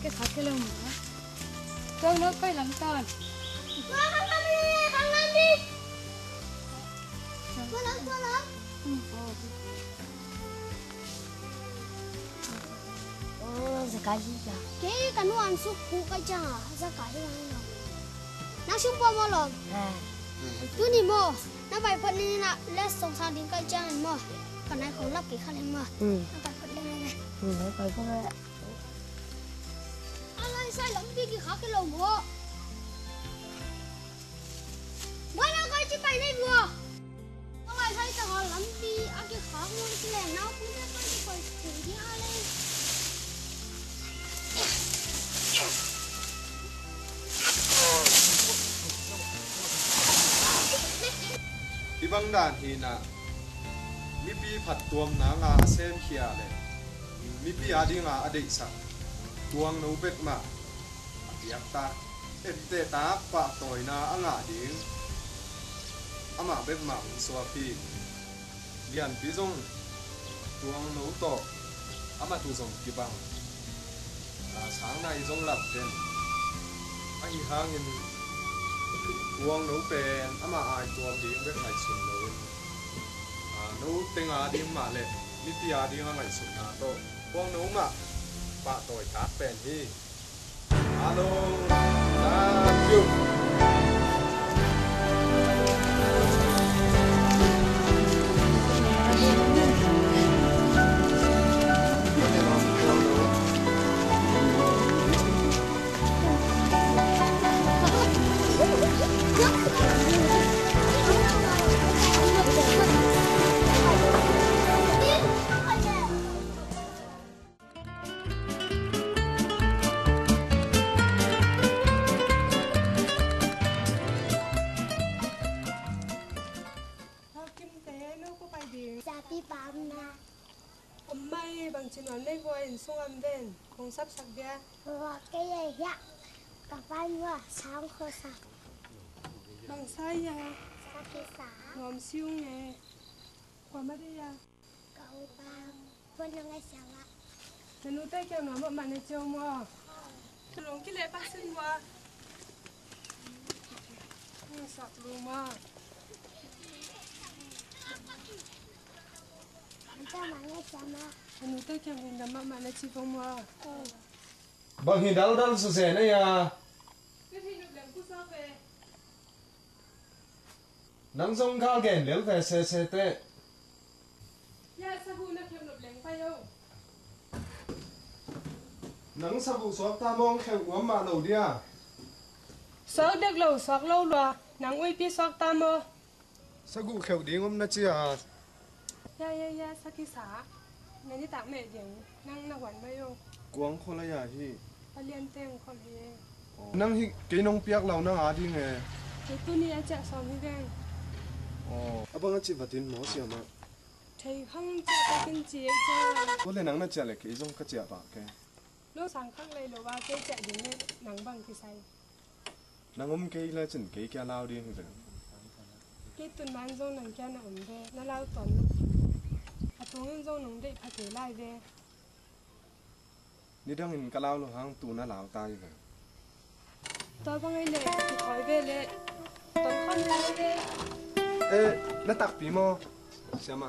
cái sạc cái lồng nữa con nó quay lắm con khăn lắm đi con lắm giờ cái gì vậy cái nó ăn suốt củ cái chăng à giờ cái gì vậy nó xuống bao nhiêu lần tôi đi mua nó phải phân đi nè lấy xong sang đến cái chăng mua còn này không lắp cái khăn em mua nó phải phân lên này nó phải phân lên anh ơi sai lắm đi cái khác cái lồng mua bữa nào coi chị bay đây vừa ông ấy thấy sao lắm đi ăn cái khác mua cái lèn nó cũng biết coi chị bay thử đi hai lên ibang dan hina mipi phat tuam na nga asem khia le mipi adi nga adei sa tuang no bek ma apiak ta ente ta pa toy na anga ding ama bek ma so pi lian pi zong tuang no to ama tu zong ki bang sáng nay zong lap ten ai hangin tuang nấu pen ama ai tuang ding bek ngai sun lo nấu tenga ding ma le mi pia ding ngai sun na to tuang nấu ma pa toy ta pen hi alo thank you bằng chân ăn mấy voi xuống ăn bên không sắp sạch ra cái gì vậy cả ban qua sáng khô sạch bằng sai ya sạch ngòm siêu nghe qua mất đi ya cậu ba vẫn là ngày sáng ạ nên lúc tay kêu nó mà này trâu mà luôn cái lệ bác sinh qua không sạch luôn mà cho mà nghe sáng ạ anh tay kêu mình làm mà này chỉ phong mà bằng hình đal sơ sẻ này à nắng sông cao kèn liễu về xe tệ nắng sabu xóa ta mong khéo uống mà đầu đi à xóa được lâu xóa lâu rồi nắng uy pi xóa ta mơ sabu khéo đi ngom na chia ya saki sa ngày đi tạm mẹ điện năng na quản bao nhiêu quăng khó lấy à hi liên tên khó lấy năng hi cái nông piak lâu năng á đi nghe cái tu ni chạy xong đi đây abang chỉ vật tin máu xìa mà thầy không chạy cái gì chơi có lẽ năng na chia lại cái giống cái chia bạc cái lúc sáng khắc lấy đồ ba cái chạy đến đây nắng bằng cái say năng cái là chỉnh cái kia lao đi rồi cái tuần bán dâu nắng kia nằm về nó lao tuần tuần dâu nắng đây phải thử lại vềนี่ดังอินกะลาวโลหังตูน่าลาวตายเลยตัวบางไอ้เล่ที่คอยเวเล่ต้นคนเล่น่าตักปีโมใช่ไหม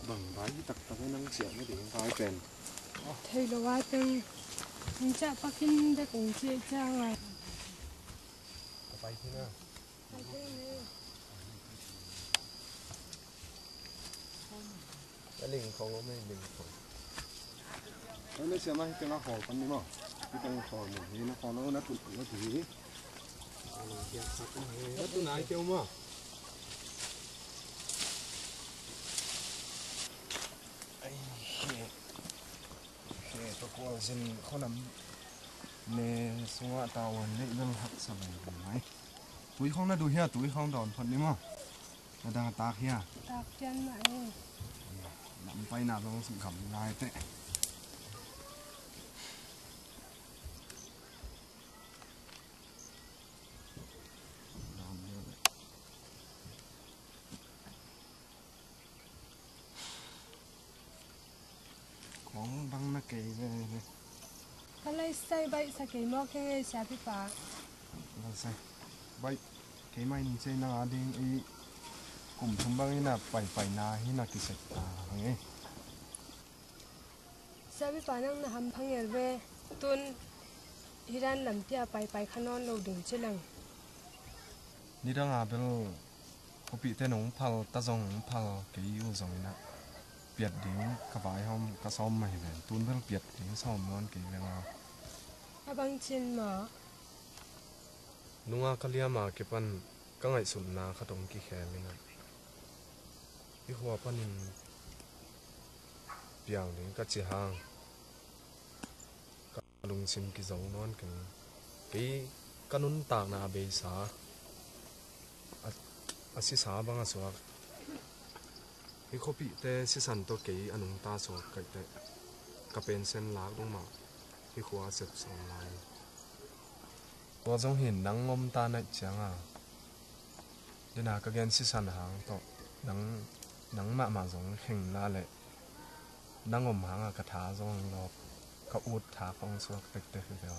bằng bái tặc tặc cái năng chuyện nó để phái bền thầy làว่าจัง mình chắc bắt kinh để cùng chơi trang à ไปที่หน้าแล้วลิงเขาก็ไม่ลิงเขาแล้วไม่เสียมาให้เป็นนักขอกันนี่มั้งที่เป็นขอหนึ่งนี่นักขอแล้วนักตุ่นนักถือแล้วตุ่นไหนเกี่ยวมั้งไอ้เฮ้ตัวกูสินเขานำในสวะตาวันเล็กเรื่องหักสมัยไหมตุ้ยห้องน่าดูเฮียตุ้ยห้องดอนคนนี้มั้งน่าดังตาเฮีย tạc chân lại nằm tay nào trong sự khẩm lai tệ con băng nó kỳ này cái lấy say bay sa kỳ mò cái nghe xa bị phá là sao vậy cái máy nhìn xem nó đi ý cùng chúng băng là phải na hi là kỳ sạch nghe xa bị phá năng là hầm phăng nghề về tuôn hiran làm tia bay khăn non lâu đừng chơi lằng ni đang à bên có bị tên ông phao ta dòng phao cái yêu dòng nè biệt đến cả vài hôm cả xóm mày về tuôn bên biệt đến xóm non cái về nào à băng chân mà nunga kalia ma ke pan ka ngai sum na kha tong ki khel linga i huwa panin piang ling ka chi hang ka lung sim ki zo non kan ke kanun tak na be sa asi sa banga so i khopi te si san to ke anung ta so ka te ka pen sen lak dong ma i huwa sep song lai tôi giống hình nắng ôm ta này chẳng à, đây là cái gen si san hàng to nắng nắng mà giống hình la lệ nắng ôm hàng à cái thá giống nó cái út thá phong suốt tịch tịch vậy đó.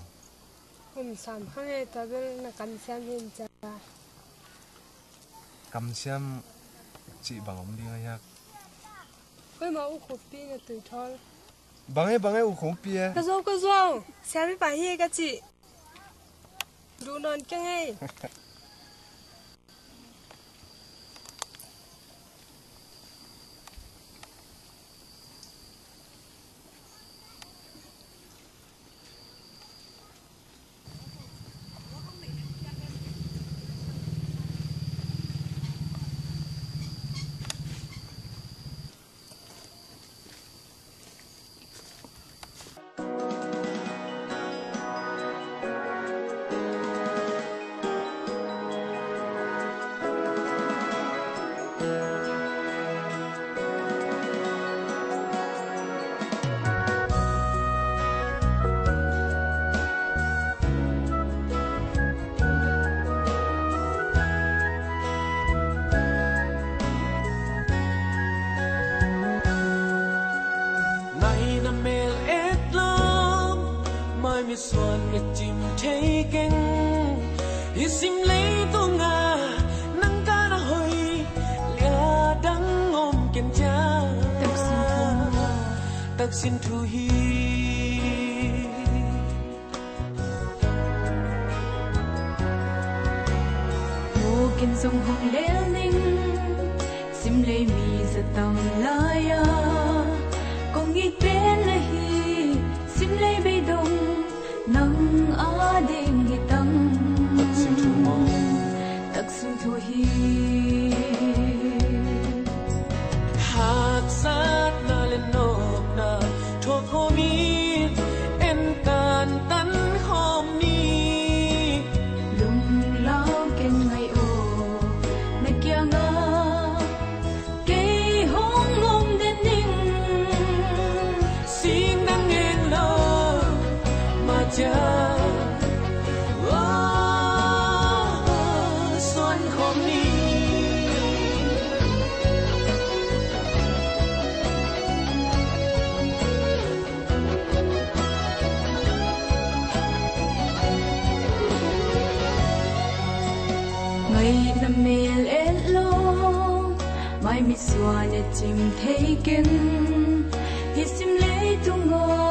hôm sáng phăng nghề ta bên là cầm xem hiện ra Cầm xem chị bằng ống đi ngay ôi mà u khổ pi là từ thôi bằng ấy u không pia. cái dâu xem bị phá hi cái chị đủ non cái ngay xuân nhật chim thấy kinh hi sim lấy tô ngà nắng ca đã hồi lia đắng ôm kiên cha tắc xin thu hi hồ kiên sông hồng leo ninh sim lấy mi giật tầm lai ya con nghĩ bên là hi sim lấy bay đông nắng ở đêm hi tăng tắc xin thu hi hạt sát na lên nộp na thuộc hồ mi em tàn tắn hôm ni lung lao ken ngày ô na kia nga cây hong ngom đến ninh xin đang nghe lo mà cha xuân hôm ni ngày năm mel en lo mai mi xua nhật chim thấy kinh hi sim lấy tung ngô